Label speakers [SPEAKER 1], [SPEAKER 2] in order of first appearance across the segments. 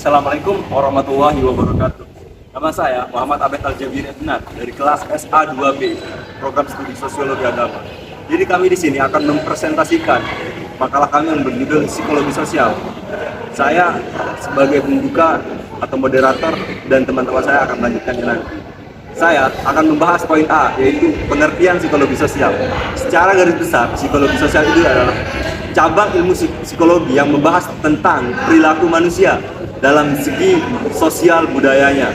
[SPEAKER 1] Assalamualaikum warahmatullahi wabarakatuh. Nama saya Muhammad Abed Al-Jabir Ednat dari kelas SA2B, Program Studi Sosiologi Agama. Jadi kami di sini akan mempresentasikan makalah kami yang berjudul Psikologi Sosial. Saya sebagai pembuka atau moderator dan teman-teman saya akan melanjutkannya nanti. Saya akan membahas poin A, yaitu pengertian psikologi sosial. Secara garis besar, psikologi sosial itu adalah cabang ilmu psikologi yang membahas tentang perilaku manusia dalam segi sosial budayanya.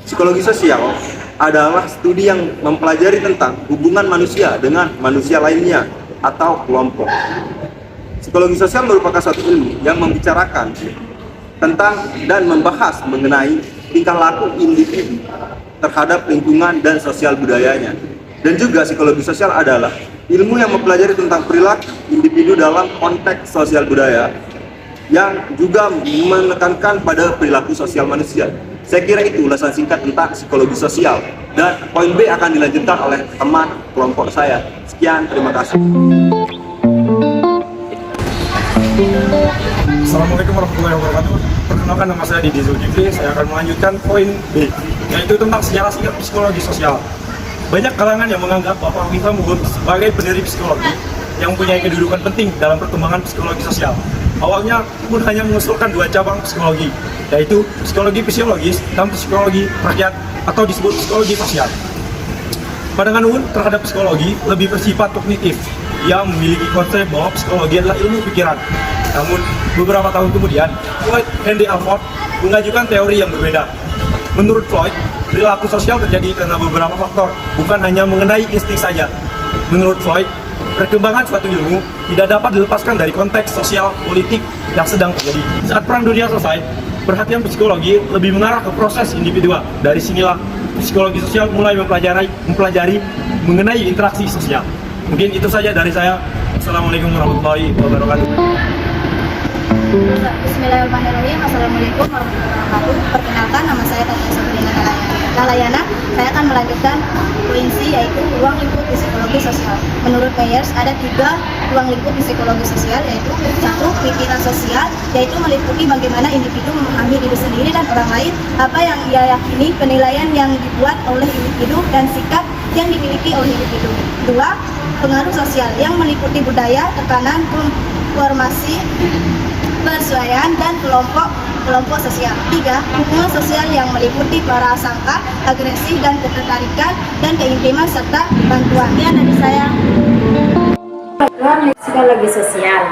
[SPEAKER 1] Psikologi sosial adalah studi yang mempelajari tentang hubungan manusia dengan manusia lainnya atau kelompok. Psikologi sosial merupakan suatu ilmu yang membicarakan tentang dan membahas mengenai tingkah laku individu terhadap lingkungan dan sosial budayanya. Dan juga psikologi sosial adalah ilmu yang mempelajari tentang perilaku individu dalam konteks sosial budaya yang juga menekankan pada perilaku sosial manusia. Saya kira itu ulasan singkat tentang psikologi sosial, dan poin B akan dilanjutkan oleh teman kelompok saya. Sekian, terima kasih.
[SPEAKER 2] Assalamualaikum warahmatullahi wabarakatuh. Perkenalkan, nama saya Didi Zulkifli. Saya akan melanjutkan poin B, yaitu tentang sejarah singkat psikologi sosial. Banyak kalangan yang menganggap bahwa Wilhelm Wundt sebagai pendiri psikologi yang mempunyai kedudukan penting dalam perkembangan psikologi sosial. Awalnya pun hanya mengusulkan dua cabang psikologi, yaitu psikologi fisiologis dan psikologi rakyat atau disebut psikologi sosial. Pandangan Wundt terhadap psikologi lebih bersifat kognitif, yang memiliki konsep bahwa psikologi adalah ilmu pikiran. Namun, beberapa tahun kemudian, Floyd Henry Alford mengajukan teori yang berbeda. Menurut Floyd, perilaku sosial terjadi karena beberapa faktor, bukan hanya mengenai insting saja. Menurut Floyd, perkembangan suatu ilmu tidak dapat dilepaskan dari konteks sosial politik yang sedang terjadi. Saat Perang Dunia selesai, perhatian psikologi lebih mengarah ke proses individual. Dari sinilah psikologi sosial mulai mempelajari mengenai interaksi sosial. Mungkin itu saja dari saya. Assalamualaikum warahmatullahi wabarakatuh.
[SPEAKER 3] Bismillahirrahmanirrahim. Assalamualaikum warahmatullahi wabarakatuh. Perkenalkan, nama saya Tania Sabrina Lalayana. Saya akan melanjutkan poin C, yaitu ruang lingkup psikologi sosial. Menurut Myers, ada 3 ruang lingkup psikologi sosial, yaitu 1. Pikiran sosial, yaitu meliputi bagaimana individu memahami diri sendiri dan orang lain, apa yang ia yakini, penilaian yang dibuat oleh individu, dan sikap yang dimiliki oleh individu. 2. Pengaruh sosial, yang meliputi budaya, tekanan, formasi, persuaian, dan kelompok sosial. 3. Hubungan sosial, yang meliputi prasangka, agresi, dan ketertarikan, dan keintiman, serta bantuan. Dari saya.
[SPEAKER 4] Program psikologi sosial.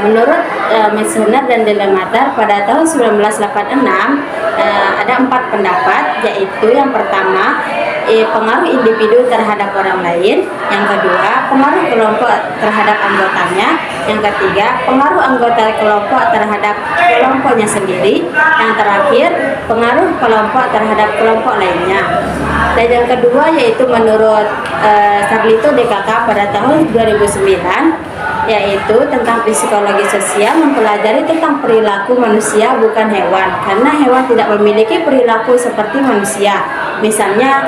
[SPEAKER 4] Menurut Meissner dan Delamater, pada tahun 1986 ada 4 pendapat, yaitu yang pertama, pengaruh individu terhadap orang lain, yang kedua, pengaruh kelompok terhadap anggotanya, yang ketiga, pengaruh anggota kelompok terhadap kelompoknya sendiri, yang terakhir, pengaruh kelompok terhadap kelompok lainnya. Dan yang kedua, yaitu menurut Sarlito DKK pada tahun 2009, yaitu tentang psikologi sosial mempelajari tentang perilaku manusia, bukan hewan, karena hewan tidak memiliki perilaku seperti manusia, misalnya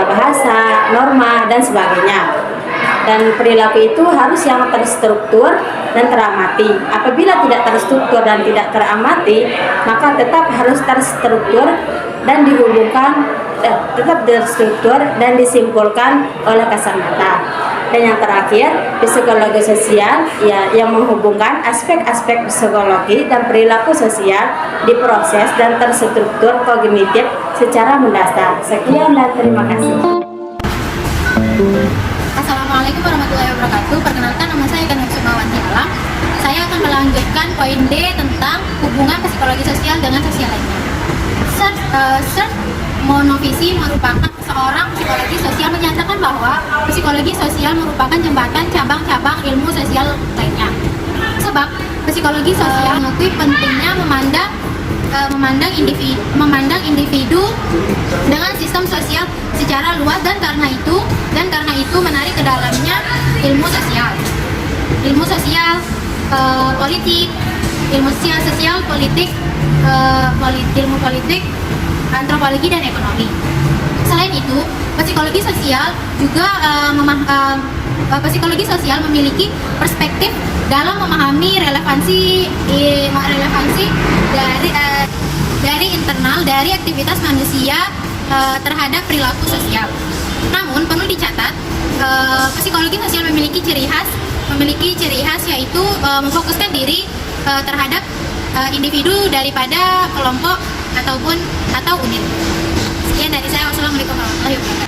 [SPEAKER 4] bahasa, norma, dan sebagainya. Dan perilaku itu harus yang terstruktur dan teramati. Apabila tidak terstruktur dan tidak teramati, maka tetap harus terstruktur dan dihubungkan, tetap terstruktur dan disimpulkan oleh kasat mata. Dan yang terakhir, psikologi sosial, ya, yang menghubungkan aspek-aspek psikologi dan perilaku sosial diproses dan terstruktur kognitif secara mendasar. Sekian dan terima kasih.
[SPEAKER 5] Assalamualaikum warahmatullahi wabarakatuh. Perkenalkan, nama saya Ikan Sumawanti Alam. Saya akan melanjutkan poin D tentang hubungan psikologi sosial dengan sosial lainnya. Search Monovisi merupakan seorang psikologi sosial menyatakan bahwa psikologi sosial merupakan jembatan cabang-cabang ilmu sosial lainnya. Sebab psikologi sosial mengakui pentingnya memandang individu dengan sistem sosial secara luas, dan karena itu menarik ke dalamnya ilmu sosial, politik, ilmu sosial, politik, ilmu politik, antropologi, dan ekonomi. Selain itu, psikologi sosial juga psikologi sosial memiliki perspektif dalam memahami relevansi dari internal dari aktivitas manusia terhadap perilaku sosial. Namun perlu dicatat, psikologi sosial memiliki ciri khas yaitu memfokuskan diri terhadap individu daripada kelompok atau unit. Sekian dari saya. Wassalamualaikum warahmatullahi wabarakatuh.